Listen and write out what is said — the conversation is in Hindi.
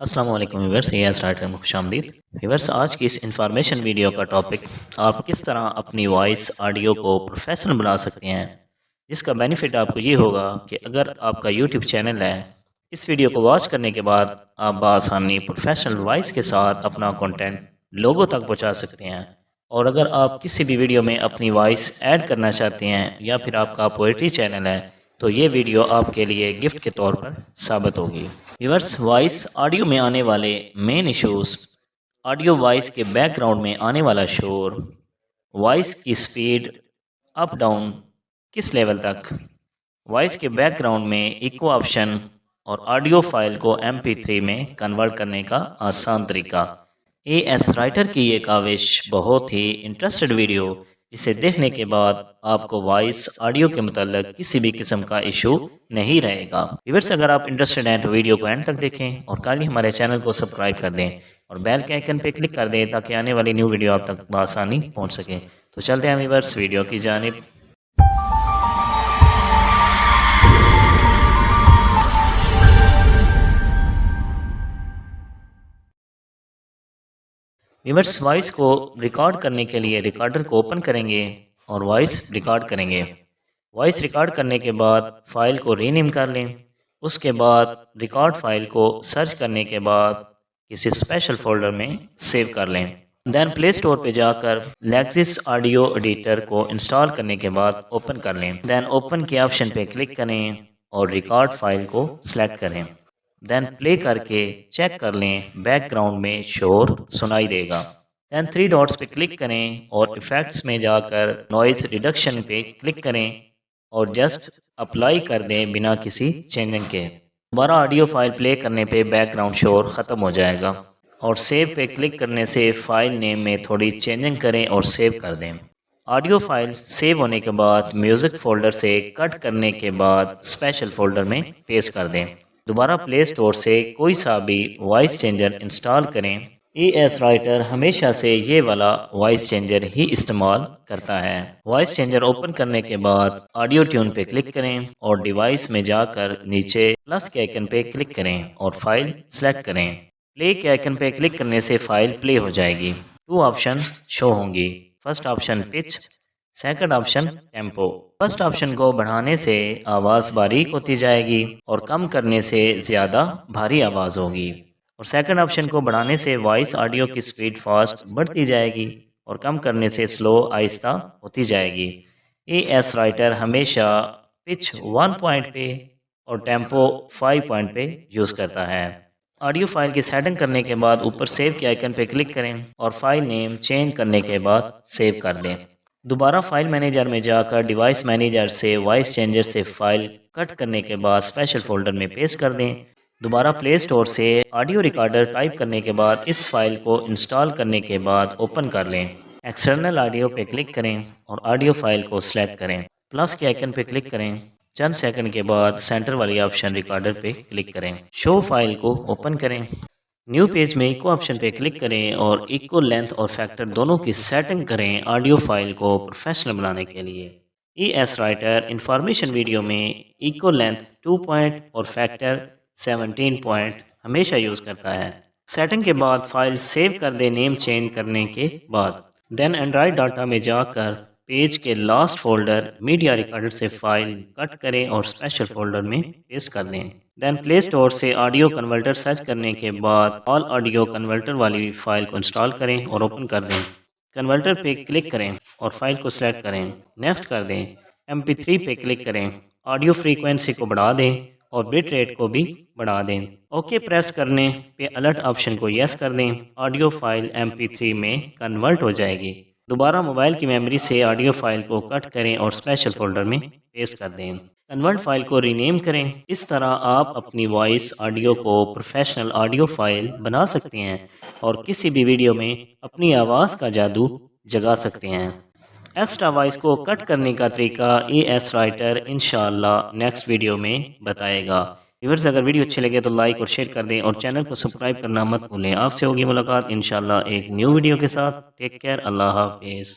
अस्सलाम वालेकुम व्यूअर्स, ये राइटर में खुशामदीद। व्यूअर्स, आज की इस इंफॉर्मेशन वीडियो का टॉपिक आप किस तरह अपनी वॉइस ऑडियो को प्रोफेशनल बना सकते हैं, जिसका बेनिफिट आपको ये होगा कि अगर आपका यूट्यूब चैनल है, इस वीडियो को वॉच करने के बाद आप बआसानी प्रोफेशनल वॉइस के साथ अपना कंटेंट लोगों तक पहुँचा सकते हैं। और अगर आप किसी भी वीडियो में अपनी वॉइस ऐड करना चाहते हैं या फिर आपका पोएट्री चैनल है, तो ये वीडियो आपके लिए गिफ्ट के तौर पर साबित होगी। व्यूअर्स, वॉइस ऑडियो में आने वाले मेन इश्यूज: ऑडियो वॉइस के बैकग्राउंड में आने वाला शोर, वॉइस की स्पीड अप डाउन किस लेवल तक, वॉइस के बैकग्राउंड में इको ऑप्शन और ऑडियो फाइल को MP3 में कन्वर्ट करने का आसान तरीका। AS राइटर की ये काविश बहुत ही इंटरेस्टेड वीडियो, जिसे देखने के बाद आपको वॉइस ऑडियो के मतलब किसी भी किस्म का इशू नहीं रहेगा। व्यूअर्स, अगर आप इंटरेस्टेड हैं तो वीडियो को एंड तक देखें और कल ही हमारे चैनल को सब्सक्राइब कर दें और बेल के आइकन पर क्लिक कर दें ताकि आने वाली न्यू वीडियो आप तक बआसानी पहुँच सके। तो चलते हैं व्यूअर्स वीडियो की जानिब। व्यूअर्स, वॉइस को रिकॉर्ड करने के लिए रिकॉर्डर को ओपन करेंगे और वॉइस रिकॉर्ड करेंगे। वॉइस रिकॉर्ड करने के बाद फ़ाइल को रीनेम कर लें। उसके बाद रिकॉर्ड फाइल को सर्च करने के बाद किसी स्पेशल फोल्डर में सेव कर लें। देन प्ले स्टोर पे जाकर लेक्सिस ऑडियो एडिटर को इंस्टॉल करने के बाद ओपन कर लें। देन ओपन के ऑप्शन पे क्लिक करें और रिकॉर्ड फाइल को सिलेक्ट करें। देन प्ले करके चेक कर लें, बैकग्राउंड में शोर सुनाई देगा। देन 3 डॉट्स पे क्लिक करें और इफ़ेक्ट्स में जाकर नॉइज़ रिडक्शन पे क्लिक करें और जस्ट अप्लाई कर दें बिना किसी चेंजिंग के। दोबारा ऑडियो फाइल प्ले करने पे बैकग्राउंड शोर ख़त्म हो जाएगा। और सेव पे क्लिक करने से फ़ाइल नेम में थोड़ी चेंजिंग करें और सेव कर दें। ऑडियो फाइल सेव होने के बाद म्यूज़िक फ़ोल्डर से कट करने के बाद स्पेशल फ़ोल्डर में पेस्ट कर दें। दोबारा प्ले स्टोर से कोई सा भी वॉइस चेंजर इंस्टॉल करें। AS राइटर हमेशा से ये वाला वॉइस चेंजर ही इस्तेमाल करता है। वॉइस चेंजर ओपन करने के बाद ऑडियो ट्यून पे क्लिक करें और डिवाइस में जाकर नीचे प्लस के आइकन पे क्लिक करें और फाइल सेलेक्ट करें। प्ले के आइकन पे क्लिक करने से फाइल प्ले हो जाएगी। 2 ऑप्शन शो होंगी। First option pitch, second option tempo. First option को बढ़ाने से आवाज़ बारीक होती जाएगी और कम करने से ज़्यादा भारी आवाज़ होगी। और सेकंड ऑप्शन को बढ़ाने से वॉइस ऑडियो की स्पीड फास्ट बढ़ती जाएगी और कम करने से स्लो आहिस्ता होती जाएगी। AS राइटर हमेशा पिच 1 पॉइंट पे और टेम्पो 5 पॉइंट पे यूज़ करता है। ऑडियो फाइल की सेटिंग करने के बाद ऊपर सेव के आइकन पे क्लिक करें और फाइल नेम चेंज करने के बाद सेव कर दें। दोबारा फाइल मैनेजर में जाकर डिवाइस मैनेजर से वॉइस चेंजर से फ़ाइल कट करने के बाद स्पेशल फ़ोल्डर में पेस्ट कर दें। दोबारा प्ले स्टोर से ऑडियो रिकॉर्डर टाइप करने के बाद इस फाइल को इंस्टॉल करने के बाद ओपन कर लें। एक्सटर्नल ऑडियो पे क्लिक करें और ऑडियो फाइल को सिलेक्ट करें। प्लस के आइकन पे क्लिक करें। चंद सेकंड के बाद सेंटर वाली ऑप्शन रिकॉर्डर पे क्लिक करें। शो फाइल को ओपन करें। न्यू पेज में इको ऑप्शन पे क्लिक करें और इको लेंथ और फैक्टर दोनों की सेटिंग करें ऑडियो फाइल को प्रोफेशनल बनाने के लिए। AS राइटर इंफॉर्मेशन वीडियो में इको लेंथ 2 पॉइंट और फैक्टर 17 पॉइंट हमेशा यूज़ करता है। सेटिंग के बाद फाइल सेव कर दे नेम चेंज करने के बाद। देन एंड्रॉयड डाटा में जाकर पेज के लास्ट फोल्डर मीडिया रिकॉर्डर से फाइल कट करें और स्पेशल फोल्डर में पेस्ट कर दें। देन प्ले स्टोर से ऑडियो कन्वर्टर सर्च करने के बाद ऑल ऑडियो कन्वर्टर वाली फ़ाइल को इंस्टॉल करें और ओपन कर दें। कन्वर्टर पे क्लिक करें और फाइल को सिलेक्ट करें। नेक्स्ट कर दें। MP3 पे क्लिक करें। ऑडियो फ्रीक्वेंसी को बढ़ा दें और बिट रेट को भी बढ़ा दें। ओके प्रेस करने पे अलर्ट ऑप्शन को यस कर दें। ऑडियो फाइल MP3 में कन्वर्ट हो जाएगी। दोबारा मोबाइल की मेमोरी से ऑडियो फाइल को कट करें और स्पेशल फोल्डर में पेस्ट कर दें। कन्वर्ट फाइल को रीनेम करें। इस तरह आप अपनी वॉइस ऑडियो को प्रोफेशनल ऑडियो फाइल बना सकते हैं और किसी भी वीडियो में अपनी आवाज़ का जादू जगा सकते हैं। एक्स्ट्रा वॉइस को कट करने का तरीका AS राइटर इंशाअल्लाह नेक्स्ट वीडियो में बताएगा। व्यूअर्स, अगर वीडियो अच्छी लगे तो लाइक और शेयर कर दें और चैनल को सब्सक्राइब करना मत भूलें। आपसे होगी मुलाकात इंशाअल्लाह एक न्यू वीडियो के साथ। टेक केयर, अल्लाह हाफिज़।